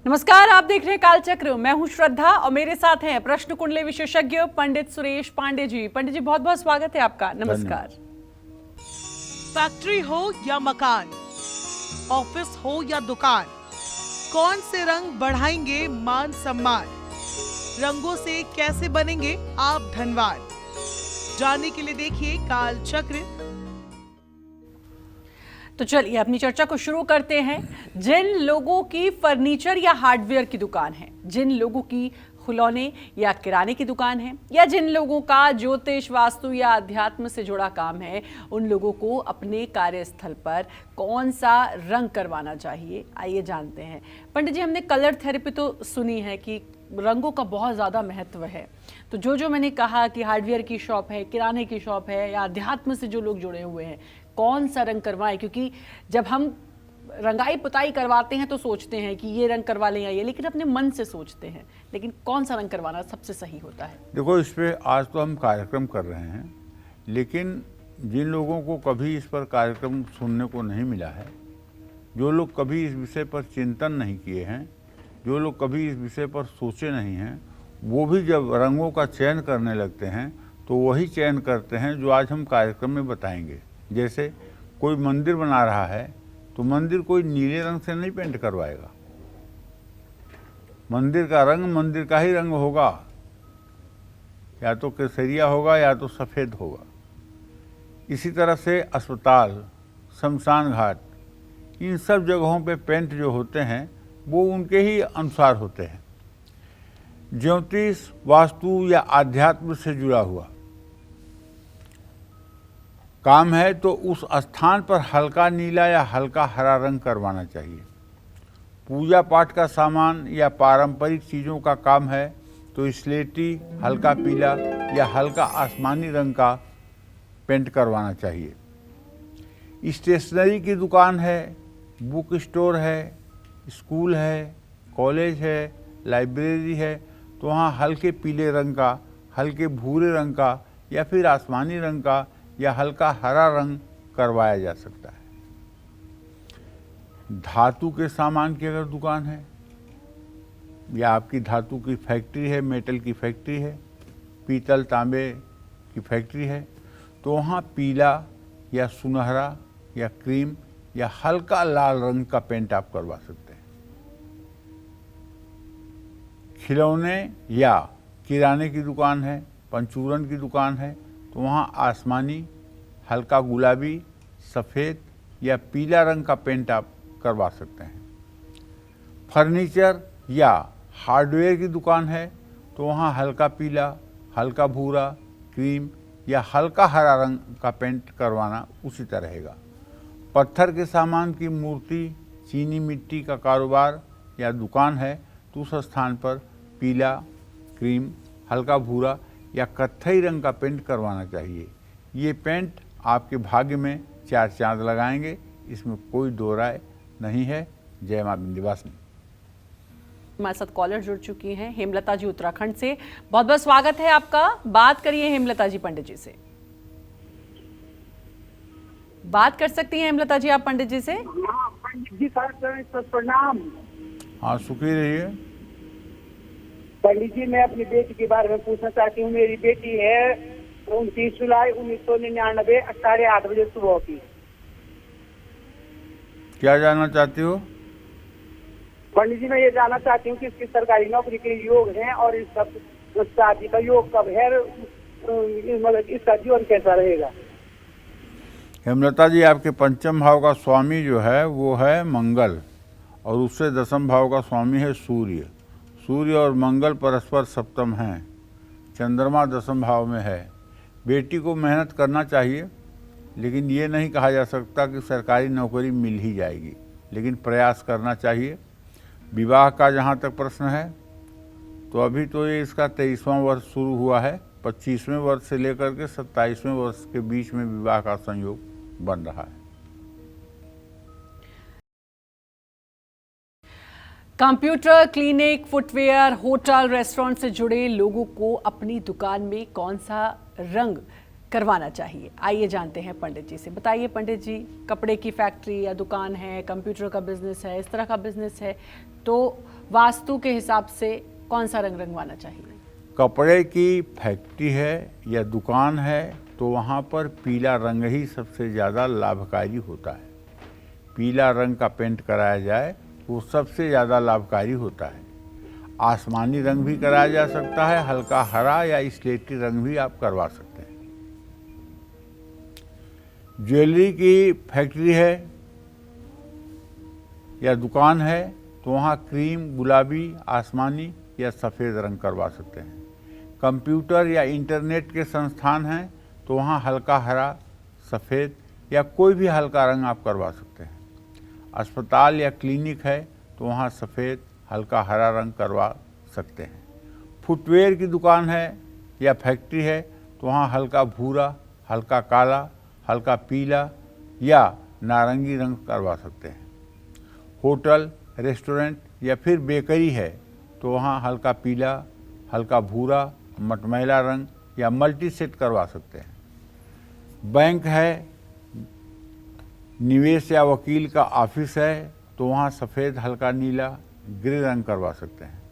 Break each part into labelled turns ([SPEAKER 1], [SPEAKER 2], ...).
[SPEAKER 1] नमस्कार, आप देख रहे हैं कालचक्र। मैं हूं श्रद्धा और मेरे साथ हैं प्रश्न कुंडली विशेषज्ञ पंडित सुरेश पांडे जी। पंडित जी, बहुत बहुत स्वागत है आपका। नमस्कार।
[SPEAKER 2] फैक्ट्री हो या मकान, ऑफिस हो या दुकान, कौन से रंग बढ़ाएंगे मान सम्मान? रंगों से कैसे बनेंगे आप धनवान? जानने के लिए देखिए कालचक्र।
[SPEAKER 1] तो चलिए अपनी चर्चा को शुरू करते हैं। जिन लोगों की फर्नीचर या हार्डवेयर की दुकान है, जिन लोगों की खिलौने या किराने की दुकान है, या जिन लोगों का ज्योतिष, वास्तु या अध्यात्म से जुड़ा काम है, उन लोगों को अपने कार्यस्थल पर कौन सा रंग करवाना चाहिए, आइए जानते हैं। पंडित जी, हमने कलर थेरेपी तो सुनी है कि रंगों का बहुत ज़्यादा महत्व है। तो जो मैंने कहा कि हार्डवेयर की शॉप है, किराने की शॉप है, या अध्यात्म से जो लोग जुड़े हुए हैं, कौन सा रंग करवाएं? क्योंकि जब हम रंगाई पुताई करवाते हैं तो सोचते हैं कि ये रंग करवा लें या ये, लेकिन अपने मन से सोचते हैं, लेकिन कौन सा रंग करवाना सबसे सही होता है?
[SPEAKER 3] देखो, इस पे आज तो हम कार्यक्रम कर रहे हैं, लेकिन जिन लोगों को कभी इस पर कार्यक्रम सुनने को नहीं मिला है, जो लोग कभी इस विषय पर चिंतन नहीं किए हैं, जो लोग कभी इस विषय पर सोचे नहीं हैं, वो भी जब रंगों का चयन करने लगते हैं तो वही चयन करते हैं जो आज हम कार्यक्रम में बताएंगे। जैसे कोई मंदिर बना रहा है तो मंदिर कोई नीले रंग से नहीं पेंट करवाएगा। मंदिर का रंग मंदिर का ही रंग होगा, या तो केसरिया होगा या तो सफ़ेद होगा। इसी तरह से अस्पताल, शमशान घाट, इन सब जगहों पे पेंट जो होते हैं वो उनके ही अनुसार होते हैं। ज्योतिष, वास्तु या आध्यात्म से जुड़ा हुआ काम है तो उस स्थान पर हल्का नीला या हल्का हरा रंग करवाना चाहिए। पूजा पाठ का सामान या पारंपरिक चीज़ों का काम है तो स्लेटी, हल्का पीला या हल्का आसमानी रंग का पेंट करवाना चाहिए। स्टेशनरी की दुकान है, बुक स्टोर है, स्कूल है, कॉलेज है, लाइब्रेरी है, तो वहाँ हल्के पीले रंग का, हल्के भूरे रंग का या फिर आसमानी रंग का या हल्का हरा रंग करवाया जा सकता है। धातु के सामान की अगर दुकान है या आपकी धातु की फैक्ट्री है, मेटल की फैक्ट्री है, पीतल तांबे की फैक्ट्री है, तो वहाँ पीला या सुनहरा या क्रीम या हल्का लाल रंग का पेंट आप करवा सकते हैं। खिलौने या किराने की दुकान है, पंचूरन की दुकान है, तो वहाँ आसमानी, हल्का गुलाबी, सफ़ेद या पीला रंग का पेंट आप करवा सकते हैं। फर्नीचर या हार्डवेयर की दुकान है तो वहाँ हल्का पीला, हल्का भूरा, क्रीम या हल्का हरा रंग का पेंट करवाना उचित रहेगा। पत्थर के सामान की मूर्ति, चीनी मिट्टी का कारोबार या दुकान है तो उस स्थान पर पीला, क्रीम, हल्का भूरा या कत्थई रंग का पेंट करवाना चाहिए। ये पेंट आपके भाग्य में 4 चांद लगाएंगे, इसमें कोई दो राय नहीं है। जय मां विंध्यवासिनी।
[SPEAKER 1] हमारे साथ कॉलर जुड़ चुकी हैं, हेमलता जी उत्तराखंड से। बहुत बहुत स्वागत है आपका। बात करिए हेमलता जी पंडित जी से। बात कर सकती हैं हेमलता जी आप पंडित जी से?
[SPEAKER 4] हाँ, पंडित जी सर प्रणाम।
[SPEAKER 3] हाँ, सुखी रहिए।
[SPEAKER 4] पंडित जी, मैं अपनी बेटी के बारे में पूछना चाहती हूँ। मेरी बेटी है 29 जुलाई 1999 8:30 बजे सुबह की।
[SPEAKER 3] क्या जानना चाहती हो?
[SPEAKER 4] पंडित जी, मैं ये जानना चाहती हूँ कि इसकी सरकारी नौकरी के योग है और इस सब शादी का योग कब है, मतलब इसका जीवन कैसा रहेगा?
[SPEAKER 3] हेमलता जी, आपके पंचम भाव का स्वामी जो है वो है मंगल, और उससे दसम भाव का स्वामी है सूर्य। सूर्य और मंगल परस्पर सप्तम हैं, चंद्रमा दसम भाव में है। बेटी को मेहनत करना चाहिए, लेकिन ये नहीं कहा जा सकता कि सरकारी नौकरी मिल ही जाएगी, लेकिन प्रयास करना चाहिए। विवाह का जहाँ तक प्रश्न है तो अभी तो ये इसका 23वां वर्ष शुरू हुआ है। 25वें वर्ष से लेकर के 27वें वर्ष के बीच में विवाह का संयोग बन रहा है।
[SPEAKER 1] Computer, clinic, footwear, hotel, restaurant से जुड़े लोगों को अपनी दुकान में कौन सा रंग करवाना चाहिए? आइए जानते हैं पंडित जी से। बताइए पंडित जी, कपड़े की फैक्ट्री या दुकान है, कंप्यूटर का बिजनेस है, इस तरह का बिजनेस है, तो वास्तु के हिसाब से कौन सा रंग रंगवाना चाहिए?
[SPEAKER 3] कपड़े की फैक्ट्री है या दुकान है तो वहाँ पर पीला रंग ही सबसे ज़्यादा लाभकारी होता है। पीला रंग का पेंट कराया जाए वो सबसे ज़्यादा लाभकारी होता है। आसमानी रंग भी कराया जा सकता है, हल्का हरा या स्लेटी रंग भी आप करवा सकते हैं। ज्वेलरी की फैक्ट्री है या दुकान है तो वहाँ क्रीम, गुलाबी, आसमानी या सफ़ेद रंग करवा सकते हैं। कंप्यूटर या इंटरनेट के संस्थान हैं तो वहाँ हल्का हरा, सफ़ेद या कोई भी हल्का रंग आप करवा सकते हैं। अस्पताल या क्लिनिक है तो वहाँ सफ़ेद, हल्का हरा रंग करवा सकते हैं। फुटवेयर की दुकान है या फैक्ट्री है तो वहाँ हल्का भूरा, हल्का काला, हल्का पीला या नारंगी रंग करवा सकते हैं। होटल, रेस्टोरेंट या फिर बेकरी है तो वहाँ हल्का पीला, हल्का भूरा, मटमैला रंग या मल्टी सेट करवा सकते हैं। बैंक है, निवेश या वकील का ऑफिस है तो वहाँ सफ़ेद, हल्का नीला, ग्रे रंग करवा सकते हैं।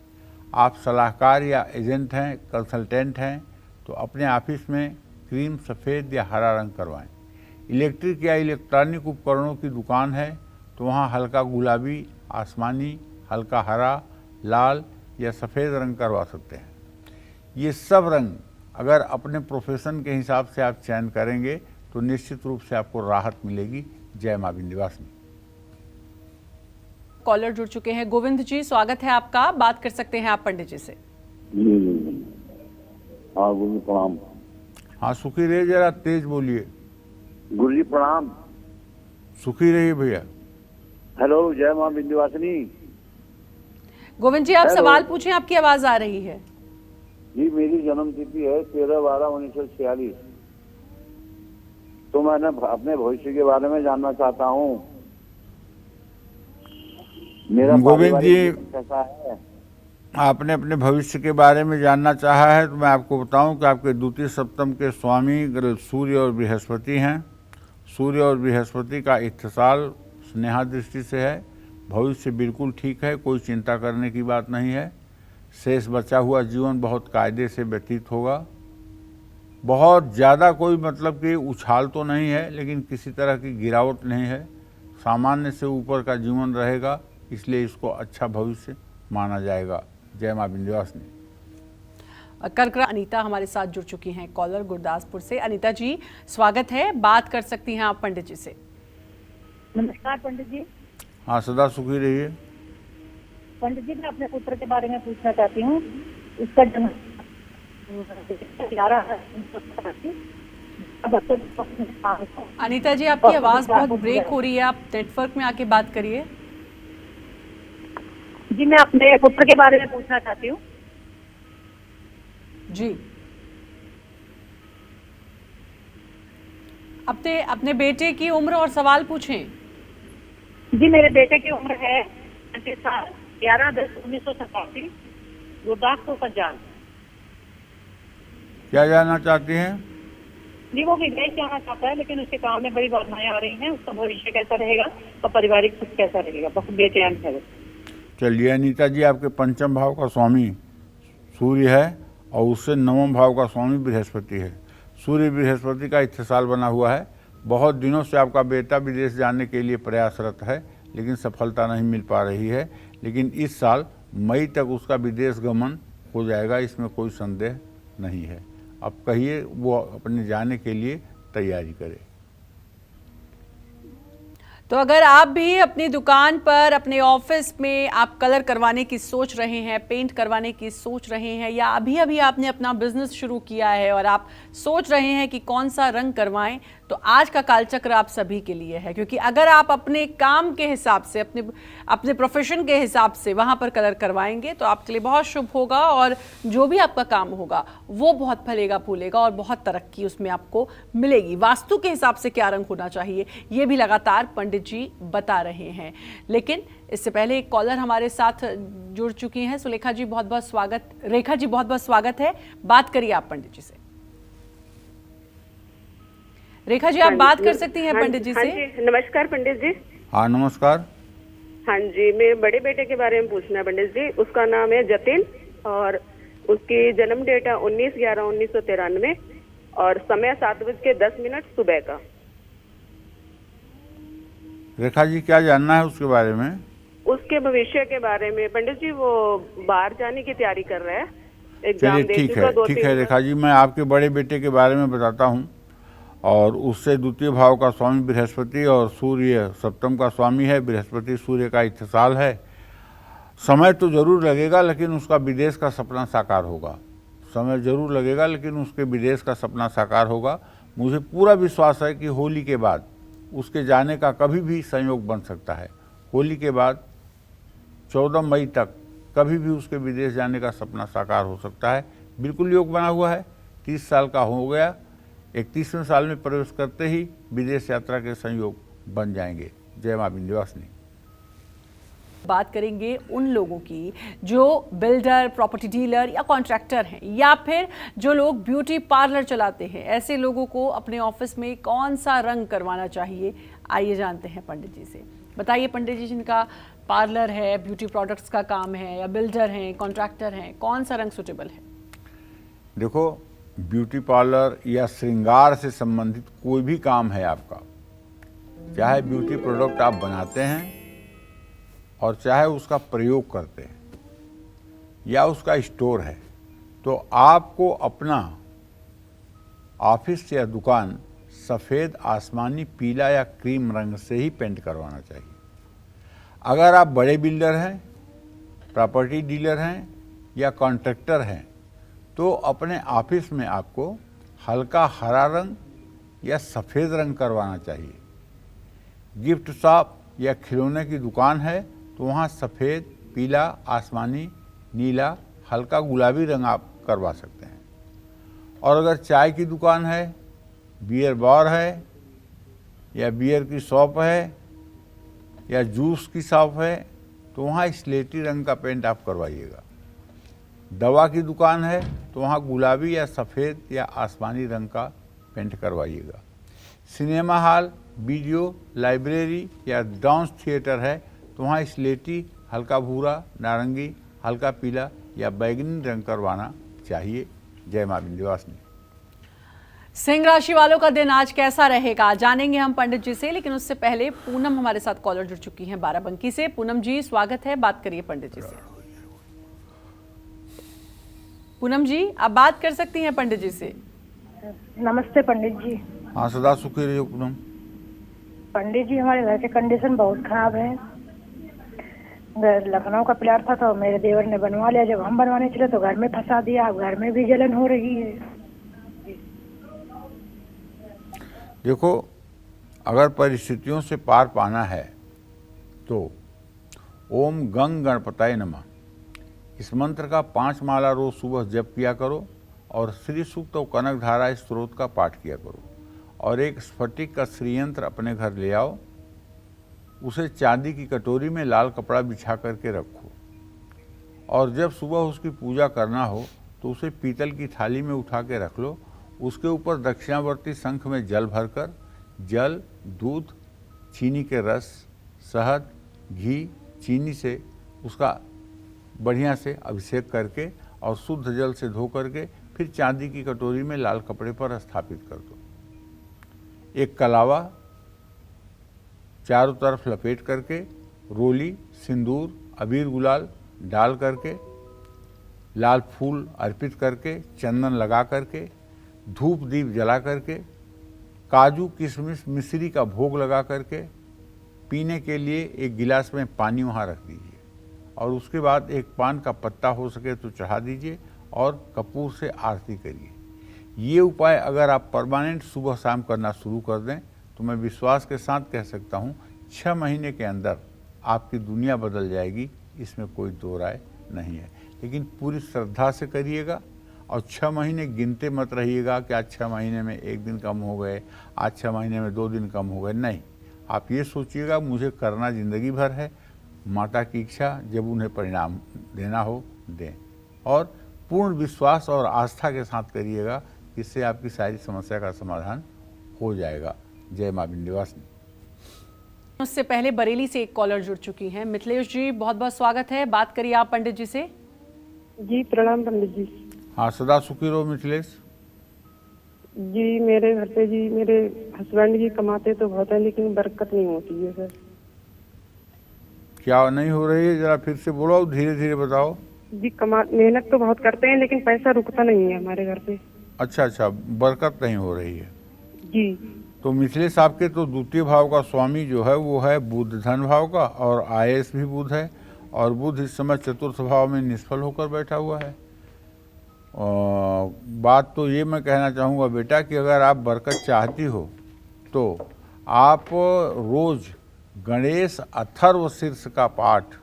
[SPEAKER 3] आप सलाहकार या एजेंट हैं, कंसल्टेंट हैं तो अपने ऑफिस में क्रीम, सफ़ेद या हरा रंग करवाएं। इलेक्ट्रिक या इलेक्ट्रॉनिक उपकरणों की दुकान है तो वहाँ हल्का गुलाबी, आसमानी, हल्का हरा, लाल या सफ़ेद रंग करवा सकते हैं। ये सब रंग अगर अपने प्रोफेशन के हिसाब से आप चयन करेंगे तो निश्चित रूप से आपको राहत मिलेगी। जय मां विंध्यवासिनी।
[SPEAKER 1] कॉलर जुड़ चुके हैं। गोविंद जी, स्वागत है आपका। बात कर सकते हैं आप पंडित जी से।
[SPEAKER 5] हाँ गुरु जी प्रणाम।
[SPEAKER 3] हाँ सुखी रहिए, जरा तेज बोलिए।
[SPEAKER 5] गुरु जी प्रणाम।
[SPEAKER 3] सुखी रहिए भैया।
[SPEAKER 5] हेलो, जय मां विंध्यवासिनी।
[SPEAKER 1] गोविंद जी, आप
[SPEAKER 5] हेलो।
[SPEAKER 1] सवाल पूछें, आपकी आवाज आ रही है।
[SPEAKER 5] जी, मेरी जन्म तिथि है 13/12/1946। तो मैंने अपने भविष्य के बारे में जानना चाहता हूँ। मेरा
[SPEAKER 3] गोविंद जी,
[SPEAKER 5] पारिवारिक जीवन कैसा है?
[SPEAKER 3] आपने अपने भविष्य के बारे में जानना चाहा है तो मैं आपको बताऊं कि आपके द्वितीय सप्तम के स्वामी सूर्य और बृहस्पति हैं। सूर्य और बृहस्पति का इत्तिसाल स्नेहा दृष्टि से है। भविष्य बिल्कुल ठीक है, कोई चिंता करने की बात नहीं है। शेष बचा हुआ जीवन बहुत कायदे से व्यतीत होगा। बहुत ज़्यादा कोई मतलब कि उछाल तो नहीं है, लेकिन किसी तरह की गिरावट नहीं है। सामान्य से ऊपर का जीवन रहेगा, इसलिए इसको अच्छा भविष्य माना जाएगा। जय मां विंध्यवासिनी।
[SPEAKER 1] कर्क अनीता हमारे साथ जुड़ चुकी हैं, कॉलर गुरदासपुर से। अनीता जी, स्वागत है। बात कर सकती हैं आप पंडित जी से।
[SPEAKER 6] नमस्कार पंडित जी।
[SPEAKER 3] हाँ, सदा सुखी रहिए।
[SPEAKER 6] पंडित जी, मैं अपने पुत्र के बारे में पूछना चाहती हूँ। उसका जन्म 11
[SPEAKER 1] अनीता जी, आपकी आवाज बहुत ब्रेक हो रही है, आप नेटवर्क में आके बात करिए।
[SPEAKER 6] जी, मैं अपने पुत्र के बारे में पूछना चाहती हूँ।
[SPEAKER 1] जी, अपने बेटे की उम्र और सवाल पूछें।
[SPEAKER 6] जी, मेरे बेटे की उम्र है 35 साल, 11/10/1987, गुरदासपुर पंजाब।
[SPEAKER 3] क्या जानना चाहती हैं?
[SPEAKER 6] जी, वो विदेश जाना चाहता है, लेकिन उसके काम में बड़ी बाधाएं आ रही हैं। उसका भविष्य कैसा रहेगा और पारिवारिक सुख कैसा रहेगा, बहुत बेचैन है वो।
[SPEAKER 3] चलिए अनीता जी, आपके पंचम भाव का स्वामी सूर्य है और उससे नवम भाव का स्वामी बृहस्पति है। सूर्य बृहस्पति का इत्तिसाल बना हुआ है। बहुत दिनों से आपका बेटा विदेश जाने के लिए प्रयासरत है, लेकिन सफलता नहीं मिल पा रही है। लेकिन इस साल मई तक उसका विदेश गमन हो जाएगा, इसमें कोई संदेह नहीं है। अब कहिए वो अपने जाने के लिए तैयारी करे।
[SPEAKER 1] तो अगर आप भी अपनी दुकान पर, अपने ऑफिस में आप कलर करवाने की सोच रहे हैं, पेंट करवाने की सोच रहे हैं, या अभी अभी आपने अपना बिजनेस शुरू किया है और आप सोच रहे हैं कि कौन सा रंग करवाएं, तो आज का कालचक्र आप सभी के लिए है। क्योंकि अगर आप अपने काम के हिसाब से, अपने प्रोफेशन के हिसाब से वहां पर कलर करवाएंगे तो आपके लिए बहुत शुभ होगा और जो भी आपका काम होगा वो बहुत फलेगा फूलेगा और बहुत तरक्की उसमें आपको मिलेगी। वास्तु के हिसाब से क्या रंग होना चाहिए ये भी लगातार पंडित जी बता रहे हैं। लेकिन इससे पहले एक कॉलर हमारे साथ जुड़ चुकी हैं। सुलेखा जी, बहुत बहुत स्वागत। रेखा जी, बहुत बहुत स्वागत है। बात करिए आप पंडित जी से। रेखा जी, आप बात कर सकती हैं पंडित जी
[SPEAKER 7] हाँ
[SPEAKER 1] से।
[SPEAKER 7] जी, नमस्कार पंडित जी।
[SPEAKER 3] हाँ नमस्कार।
[SPEAKER 7] हाँ जी, मेरे बड़े बेटे के बारे में पूछना है पंडित जी। उसका नाम है जतिन और उसकी जन्म डेट है 19/11/1993 और समय 7:10 सुबह का।
[SPEAKER 3] रेखा जी, क्या जानना है उसके बारे में?
[SPEAKER 7] उसके भविष्य के बारे में पंडित जी। वो बाहर जाने की तैयारी कर रहा है, एग्जाम
[SPEAKER 3] चलिए
[SPEAKER 7] दे
[SPEAKER 3] ठीक
[SPEAKER 7] चुका
[SPEAKER 3] है,
[SPEAKER 7] 2-3
[SPEAKER 3] ठीक है रेखा जी, मैं आपके बड़े बेटे के बारे में बताता हूँ। और उससे द्वितीय भाव का स्वामी बृहस्पति और सूर्य सप्तम का स्वामी है। बृहस्पति सूर्य का इत्तेसाल है। समय तो जरूर लगेगा लेकिन उसका विदेश का सपना साकार होगा। समय जरूर लगेगा लेकिन उसके विदेश का सपना साकार होगा। मुझे पूरा विश्वास है कि होली के बाद उसके जाने का कभी भी संयोग बन सकता है। होली के बाद 14 मई तक कभी भी उसके विदेश जाने का सपना साकार हो सकता है। बिल्कुल योग बना हुआ है। 30 साल का हो गया, 31वें साल में प्रवेश करते ही विदेश यात्रा के संयोग बन जाएंगे। जय मां विंध्यवासिनी।
[SPEAKER 1] बात करेंगे उन लोगों की जो बिल्डर, प्रॉपर्टी डीलर या कॉन्ट्रैक्टर हैं, या फिर जो लोग ब्यूटी पार्लर चलाते हैं। ऐसे लोगों को अपने ऑफिस में कौन सा रंग करवाना चाहिए, आइए जानते हैं पंडित जी से। बताइए पंडित जी, जिनका पार्लर है, ब्यूटी प्रोडक्ट्स का काम है, या बिल्डर हैं, कॉन्ट्रैक्टर हैं, कौन सा रंग सुटेबल है?
[SPEAKER 3] देखो, ब्यूटी पार्लर या श्रृंगार से संबंधित कोई भी काम है आपका, चाहे ब्यूटी प्रोडक्ट आप बनाते हैं और चाहे उसका प्रयोग करते हैं या उसका स्टोर है, तो आपको अपना ऑफिस या दुकान सफ़ेद, आसमानी, पीला या क्रीम रंग से ही पेंट करवाना चाहिए। अगर आप बड़े बिल्डर हैं, प्रॉपर्टी डीलर हैं या कॉन्ट्रैक्टर हैं, तो अपने ऑफिस में आपको हल्का हरा रंग या सफ़ेद रंग करवाना चाहिए। गिफ्ट शॉप या खिलौने की दुकान है तो वहाँ सफ़ेद, पीला, आसमानी, नीला, हल्का गुलाबी रंग आप करवा सकते हैं। और अगर चाय की दुकान है, बियर बार है या बियर की शॉप है या जूस की शॉप है, तो वहाँ स्लेटी रंग का पेंट आप करवाइएगा। दवा की दुकान है तो वहाँ गुलाबी या सफ़ेद या आसमानी रंग का पेंट करवाइएगा। सिनेमा हॉल, वीडियो, लाइब्रेरी या डांस थिएटर है तो वहाँ स्लेटी, हल्का भूरा, नारंगी, हल्का पीला या बैगनी रंग करवाना चाहिए। जय मां विंध्यवासिनी।
[SPEAKER 1] सिंह राशि वालों का दिन आज कैसा रहेगा, जानेंगे हम पंडित जी से, लेकिन उससे पहले पूनम हमारे साथ कॉलर जुड़ चुकी हैं बाराबंकी से। पूनम जी, स्वागत है, बात करिए पंडित जी से। पूनम जी, आप बात कर सकती हैं पंडित जी से।
[SPEAKER 8] नमस्ते पंडित जी।
[SPEAKER 3] हाँ, सदा सुखी रहिए पूनम।
[SPEAKER 8] पंडित जी, हमारे घर की कंडीशन बहुत खराब है। लखनऊ का प्लाट था तो मेरे देवर ने बनवा लिया। जब हम बनवाने चले तो घर में फंसा दिया। अब घर में भी जलन हो रही है।
[SPEAKER 3] देखो, अगर परिस्थितियों से पार पाना है तो ओम गंग गणपताय नमः इस मंत्र का 5 माला रोज सुबह जप किया करो और श्री सूक्त और कनक धारा स्त्रोत का पाठ किया करो। और एक स्फटिक का श्रीयंत्र अपने घर ले आओ, उसे चांदी की कटोरी में लाल कपड़ा बिछा करके रखो और जब सुबह उसकी पूजा करना हो तो उसे पीतल की थाली में उठा के रख लो। उसके ऊपर दक्षिणावर्ती शंख में जल भरकर जल, दूध, चीनी के रस, शहद, घी, चीनी से उसका बढ़िया से अभिषेक करके और शुद्ध जल से धो करके फिर चांदी की कटोरी में लाल कपड़े पर स्थापित कर दो। एक कलावा चारों तरफ लपेट करके रोली, सिंदूर, अबीर, गुलाल डाल करके, लाल फूल अर्पित करके, चंदन लगा करके, धूप दीप जला करके, काजू, किशमिश, मिश्री का भोग लगा करके पीने के लिए एक गिलास में पानी वहाँ रख दीजिए और उसके बाद एक पान का पत्ता हो सके तो चढ़ा दीजिए और कपूर से आरती करिए। ये उपाय अगर आप परमानेंट सुबह शाम करना शुरू कर दें तो मैं विश्वास के साथ कह सकता हूँ 6 महीने के अंदर आपकी दुनिया बदल जाएगी। इसमें कोई दो राय नहीं है, लेकिन पूरी श्रद्धा से करिएगा और 6 महीने गिनते मत रहिएगा कि आज 6 महीने में 1 दिन कम हो गए, आज 6 महीने में 2 दिन कम हो गए। नहीं, आप ये सोचिएगा मुझे करना ज़िंदगी भर है, माता की इच्छा, जब उन्हें परिणाम देना हो दें। और पूर्ण विश्वास और आस्था के साथ करिएगा, इससे आपकी सारी समस्या का समाधान हो जाएगा। जय माँ विंध्यवासिनी।
[SPEAKER 1] उससे पहले बरेली से एक कॉलर जुड़ चुकी हैं। मिथिलेश जी, बहुत बहुत स्वागत है। बात करिए आप पंडित जी से।
[SPEAKER 9] जी प्रणाम पंडित जी।
[SPEAKER 3] हाँ, सदा सुखी रहो मिथिलेश।
[SPEAKER 9] जी मेरे घर पे जी मेरे हस्बैंड जी कमाते तो बहुत है लेकिन बरकत नहीं होती है सर।
[SPEAKER 3] क्या नहीं हो रही है, जरा फिर से बोलो, धीरे धीरे बताओ।
[SPEAKER 9] जी मेहनत तो बहुत करते हैं लेकिन पैसा रुकता नहीं है हमारे घर पे।
[SPEAKER 3] अच्छा, बरकत नहीं हो रही है।
[SPEAKER 9] जी
[SPEAKER 3] तो मिथिलेश, आपके तो द्वितीय भाव का स्वामी जो है वो है बुध धन भाव का, और आयस भी बुध है, और बुध इस समय चतुर्थ भाव में निष्फल होकर बैठा हुआ है। बात तो ये मैं कहना चाहूँगा बेटा कि अगर आप बरकत चाहती हो तो आप रोज गणेश अथर्व शीर्ष का पाठ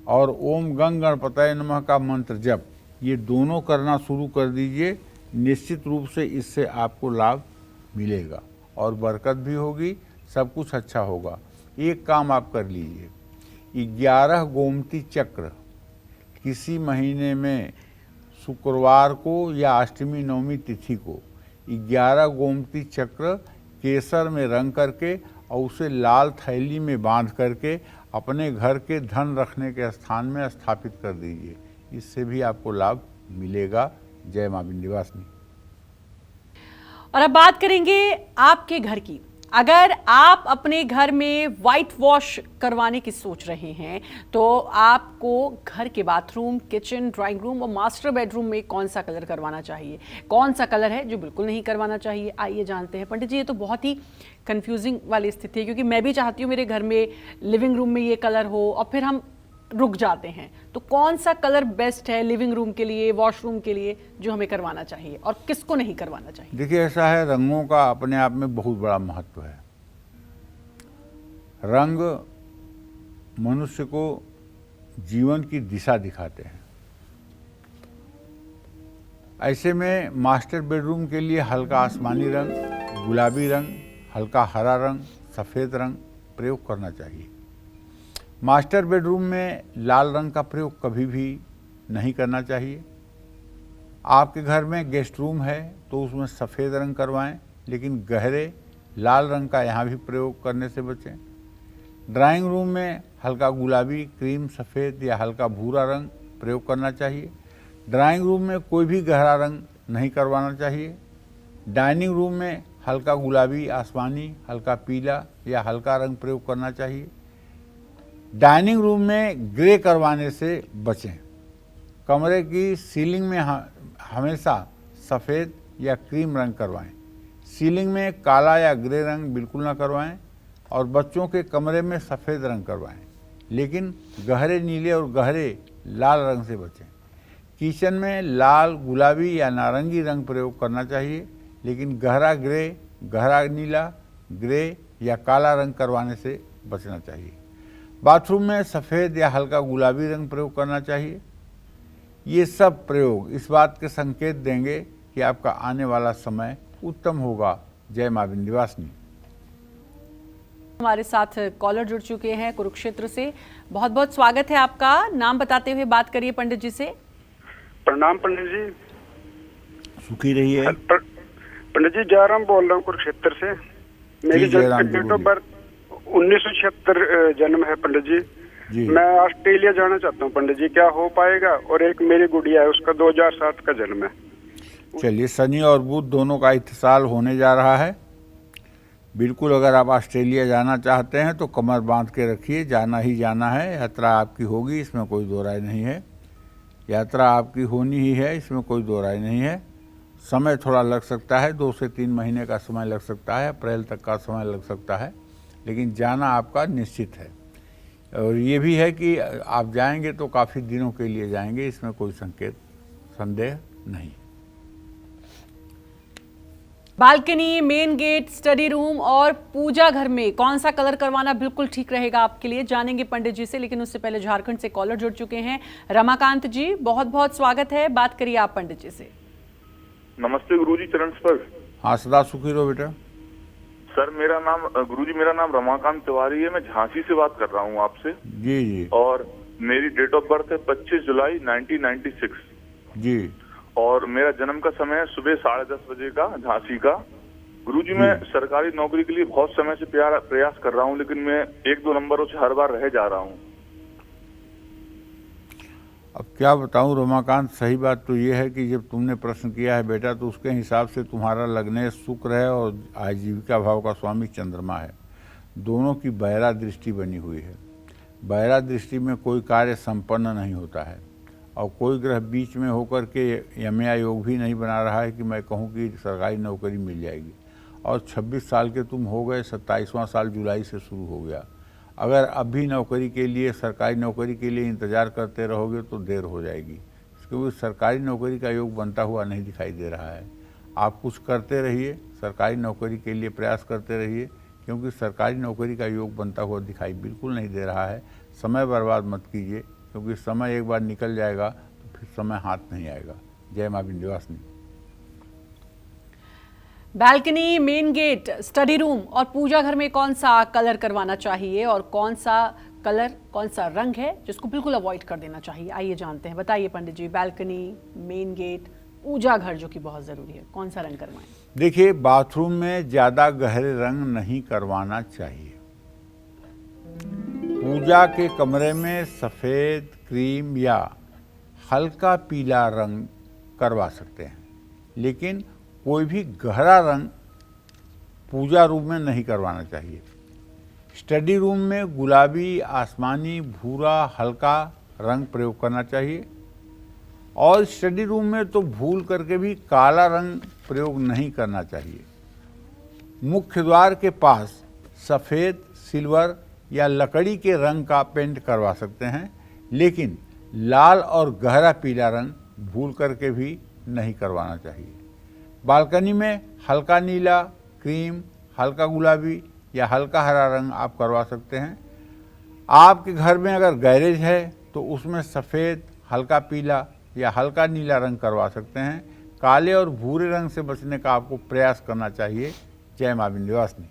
[SPEAKER 3] और ओम गंग गणपतये नमः का मंत्र जप, ये दोनों करना शुरू कर दीजिए। निश्चित रूप से इससे आपको लाभ मिलेगा और बरकत भी होगी, सब कुछ अच्छा होगा। एक काम आप कर लीजिए, 11 गोमती चक्र किसी महीने में शुक्रवार को या अष्टमी नवमी तिथि को 11 गोमती चक्र केसर में रंग करके और उसे लाल थैली में बांध करके अपने घर के धन रखने के स्थान में स्थापित कर दीजिए। इससे भी आपको लाभ मिलेगा। जय माँ विंध्यवासिनी।
[SPEAKER 1] और अब बात करेंगे आपके घर की। अगर आप अपने घर में वाइट वॉश करवाने की सोच रहे हैं तो आपको घर के बाथरूम, किचन, ड्राइंग रूम और मास्टर बेडरूम में कौन सा कलर करवाना चाहिए, कौन सा कलर है जो बिल्कुल नहीं करवाना चाहिए, आइए जानते हैं। पंडित जी, ये तो बहुत ही कंफ्यूजिंग वाली स्थिति है, क्योंकि मैं भी चाहती हूँ मेरे घर में लिविंग रूम में ये कलर हो और फिर हम रुक जाते हैं। तो कौन सा कलर बेस्ट है लिविंग रूम के लिए, वॉशरूम के लिए, जो हमें करवाना चाहिए और किसको नहीं करवाना चाहिए?
[SPEAKER 3] देखिए, ऐसा है, रंगों का अपने आप में बहुत बड़ा महत्व है। रंग मनुष्य को जीवन की दिशा दिखाते हैं। ऐसे में मास्टर बेडरूम के लिए हल्का आसमानी रंग, गुलाबी रंग, हल्का हरा रंग, सफ़ेद रंग प्रयोग करना चाहिए। मास्टर बेडरूम में लाल रंग का प्रयोग कभी भी नहीं करना चाहिए। आपके घर में गेस्ट रूम है तो उसमें सफ़ेद रंग करवाएं, लेकिन गहरे लाल रंग का यहाँ भी प्रयोग करने से बचें। ड्राइंग रूम में हल्का गुलाबी, क्रीम, सफ़ेद या हल्का भूरा रंग प्रयोग करना चाहिए। ड्राइंग रूम में कोई भी गहरा रंग नहीं करवाना चाहिए। डाइनिंग रूम में हल्का गुलाबी, आसमानी, हल्का पीला या हल्का रंग प्रयोग करना चाहिए। डाइनिंग रूम में ग्रे करवाने से बचें। कमरे की सीलिंग में हमेशा सफ़ेद या क्रीम रंग करवाएं। सीलिंग में काला या ग्रे रंग बिल्कुल ना करवाएं और बच्चों के कमरे में सफ़ेद रंग करवाएं, लेकिन गहरे नीले और गहरे लाल रंग से बचें। किचन में लाल, गुलाबी या नारंगी रंग प्रयोग करना चाहिए, लेकिन गहरा ग्रे, गहरा नीला, ग्रे या काला रंग करवाने से बचना चाहिए। बाथरूम में सफ़ेद या हल्का गुलाबी रंग प्रयोग करना चाहिए। ये सब प्रयोग इस बात के संकेत देंगे कि आपका आने वाला समय उत्तम होगा। जय माँ विंध्यवासिनी।
[SPEAKER 1] हमारे साथ कॉलर जुड़ चुके हैं कुरुक्षेत्र से। बहुत बहुत स्वागत है आपका। नाम बताते हुए बात करिए पंडित जी से।
[SPEAKER 10] प्रणाम पंडित जी।
[SPEAKER 3] सुखी रहिए।
[SPEAKER 10] पंडित जी, जयराम बोल रहा हूँ कुरुक्षेत्र से। मेरी डेट ऑफ बर्थ 1976 जन्म है पंडित जी। मैं ऑस्ट्रेलिया जाना चाहता हूँ पंडित जी, क्या हो पाएगा? और एक मेरी गुड़िया है, उसका 2007 का जन्म है।
[SPEAKER 3] चलिए, शनि और बुध दोनों का इत्तिसाल होने जा रहा है। बिल्कुल, अगर आप ऑस्ट्रेलिया जाना चाहते हैं तो कमर बांध के रखिए, जाना ही जाना है। यात्रा आपकी होगी, इसमें कोई दो राय नहीं है। यात्रा आपकी होनी ही है, इसमें कोई दो राय नहीं है। समय थोड़ा लग सकता है, 2 से 3 महीने का समय लग सकता है, अप्रैल तक का समय लग सकता है, लेकिन जाना आपका निश्चित है। और ये भी है कि आप जाएंगे तो काफ़ी दिनों के लिए जाएंगे, इसमें कोई संदेह नहीं।
[SPEAKER 1] Balcony, main gate, study room और पूजा घर में कौन सा कलर करवाना बिल्कुल ठीक रहेगा आपके लिए, जानेंगे पंडित जी से। लेकिन उससे पहले झारखंड से कॉलर जुड़ चुके हैं। रमाकांत जी, बहुत बहुत स्वागत है। बात करिए आप पंडित जी से।
[SPEAKER 11] नमस्ते गुरुजी, चरण स्पर्श।
[SPEAKER 3] हाँ, सदा सुखी रहो बेटा।
[SPEAKER 11] सर, मेरा नाम रमाकांत तिवारी है। मैं झांसी से बात कर रहा हूँ आपसे।
[SPEAKER 3] जी जी।
[SPEAKER 11] और मेरी डेट ऑफ बर्थ है 25 जुलाई 1996
[SPEAKER 3] जी।
[SPEAKER 11] और मेरा जन्म का समय है सुबह 10:30 बजे का, झांसी का। गुरुजी मैं सरकारी नौकरी के लिए बहुत समय से प्रयास कर रहा हूँ, लेकिन मैं 1-2 नंबरों से हर बार रह जा रहा हूँ।
[SPEAKER 3] अब क्या बताऊं रमाकांत, सही बात तो ये है कि जब तुमने प्रश्न किया है बेटा तो उसके हिसाब से तुम्हारा लग्न शुक्र है और आजीविका भाव का स्वामी चंद्रमा है। दोनों की बहरा दृष्टि बनी हुई है। बहरा दृष्टि में कोई कार्य संपन्न नहीं होता है और कोई ग्रह बीच में होकर के यमया योग भी नहीं बना रहा है कि मैं कहूँ कि सरकारी नौकरी मिल जाएगी। और 26 साल के तुम हो गए, 27वां साल जुलाई से शुरू हो गया। अगर अभी नौकरी के लिए, सरकारी नौकरी के लिए इंतज़ार करते रहोगे तो देर हो जाएगी, क्योंकि सरकारी नौकरी का योग बनता हुआ नहीं दिखाई दे रहा है। आप कुछ करते रहिए, सरकारी नौकरी के लिए प्रयास करते रहिए, क्योंकि सरकारी नौकरी का योग बनता हुआ दिखाई बिल्कुल नहीं दे रहा है। समय बर्बाद मत कीजिए, क्योंकि समय एक बार निकल जाएगा तो फिर समय हाथ नहीं आएगा। जय मां Vindhyavasini.
[SPEAKER 1] Balcony, main gate, study room और पूजा घर में कौन सा कलर करवाना चाहिए और कौन सा कलर, कौन सा रंग है जिसको बिल्कुल अवॉइड कर देना चाहिए, आइए जानते हैं। बताइए पंडित जी, बालकनी, मेन गेट, पूजा घर जो कि बहुत ज़रूरी है, कौन सा रंग करवाएं?
[SPEAKER 3] देखिए, बाथरूम में ज़्यादा गहरे रंग नहीं करवाना चाहिए। पूजा के कमरे में सफ़ेद, क्रीम या हल्का पीला रंग करवा सकते हैं, लेकिन कोई भी गहरा रंग पूजा रूम में नहीं करवाना चाहिए। स्टडी रूम में गुलाबी, आसमानी, भूरा, हल्का रंग प्रयोग करना चाहिए और स्टडी रूम में तो भूल करके भी काला रंग प्रयोग नहीं करना चाहिए। मुख्य द्वार के पास सफ़ेद, सिल्वर या लकड़ी के रंग का पेंट करवा सकते हैं, लेकिन लाल और गहरा पीला रंग भूल करके भी नहीं करवाना चाहिए। बालकनी में हल्का नीला, क्रीम, हल्का गुलाबी या हल्का हरा रंग आप करवा सकते हैं। आपके घर में अगर गैरेज है तो उसमें सफ़ेद, हल्का पीला या हल्का नीला रंग करवा सकते हैं। काले और भूरे रंग से बचने का आपको प्रयास करना चाहिए। जय मां विंध्यवासिनी।